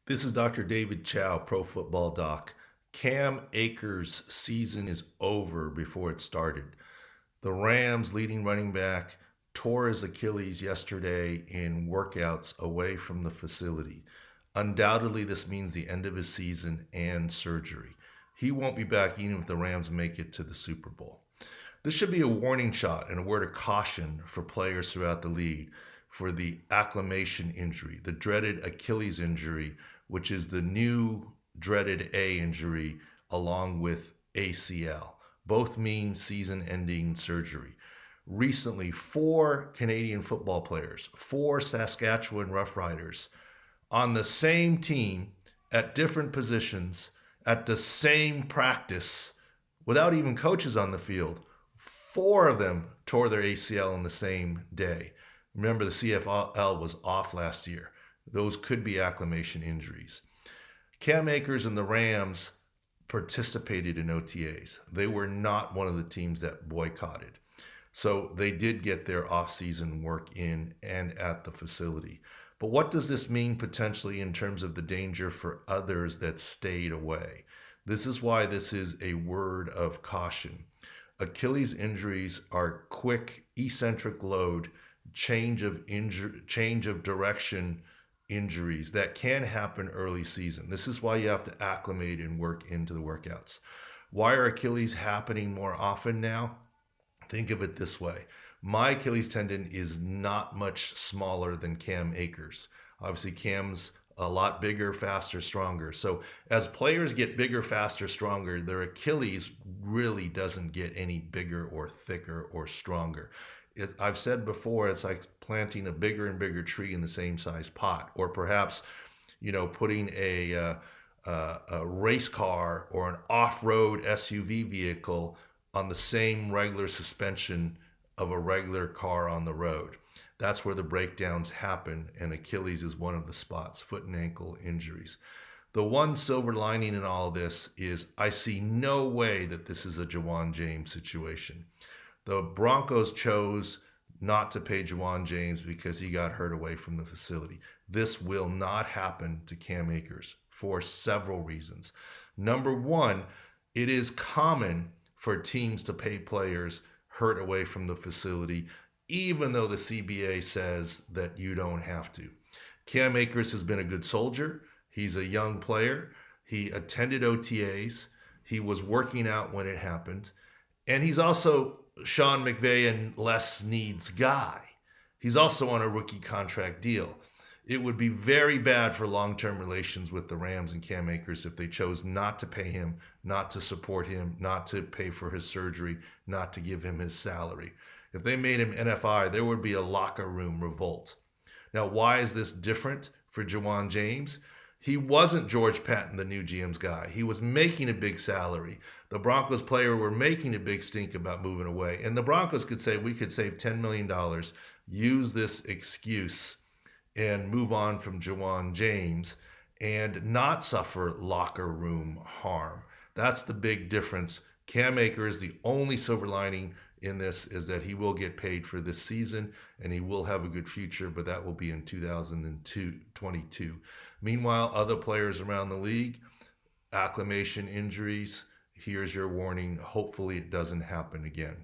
This is Dr. David Chao, Pro Football Doc. Cam Akers' season is over before it started. The Rams' leading running back tore his Achilles yesterday in workouts away from the facility. Undoubtedly, this means the end of his season and surgery. He won't be back even if the Rams make it to the Super Bowl. This should be a warning shot and a word of caution for players throughout the league for the acclimation injury, the dreaded Achilles injury, which is the new dreaded A injury along with ACL. Both mean season ending surgery. Recently, four Canadian football players, four Saskatchewan Roughriders on the same team at different positions at the same practice without even coaches on the field. Four of them tore their ACL on the same day. Remember, the CFL was off last year. Those could be acclimation injuries. Cam Akers and the Rams participated in OTAs. They were not one of the teams that boycotted. So they did get their off-season work in and at the facility. But what does this mean potentially in terms of the danger for others that stayed away? This is why this is a word of caution. Achilles injuries are quick eccentric load, change of direction injuries that can happen early season. This is why you have to acclimate and work into the workouts. Why are Achilles happening more often now? Think of it this way. My Achilles tendon is not much smaller than Cam Akers. Obviously, Cam's a lot bigger, faster, stronger. So as players get bigger, faster, stronger, their Achilles really doesn't get any bigger or thicker or stronger. I've said before, it's like planting a bigger and bigger tree in the same size pot, or perhaps, putting a race car or an off-road SUV vehicle on the same regular suspension of a regular car on the road. That's where the breakdowns happen, and Achilles is one of the spots, foot and ankle injuries. The one silver lining in all this is I see no way that this is a Jawan James situation. The Broncos chose not to pay Jawan James because he got hurt away from the facility. This will not happen to Cam Akers for several reasons. Number one, it is common for teams to pay players hurt away from the facility, even though the CBA says that you don't have to. Cam Akers has been a good soldier. He's a young player. He attended OTAs. He was working out when it happened. And he's also Sean McVay and Les Snead's guy. He's also on a rookie contract deal. It would be very bad for long-term relations with the Rams and Cam Akers if they chose not to pay him, not to support him, not to pay for his surgery, not to give him his salary. If they made him NFI, there would be a locker room revolt. Now, why is this different for Jawan James? He wasn't George Patton, the new GM's guy. He was making a big salary. The Broncos player were making a big stink about moving away. And the Broncos could say, we could save $10 million, use this excuse, and move on from Jawan James and not suffer locker room harm. That's the big difference. Cam Akers, the only silver lining in this is that he will get paid for this season and he will have a good future, but that will be in 2022. Meanwhile, other players around the league, acclimation injuries, here's your warning. Hopefully it doesn't happen again.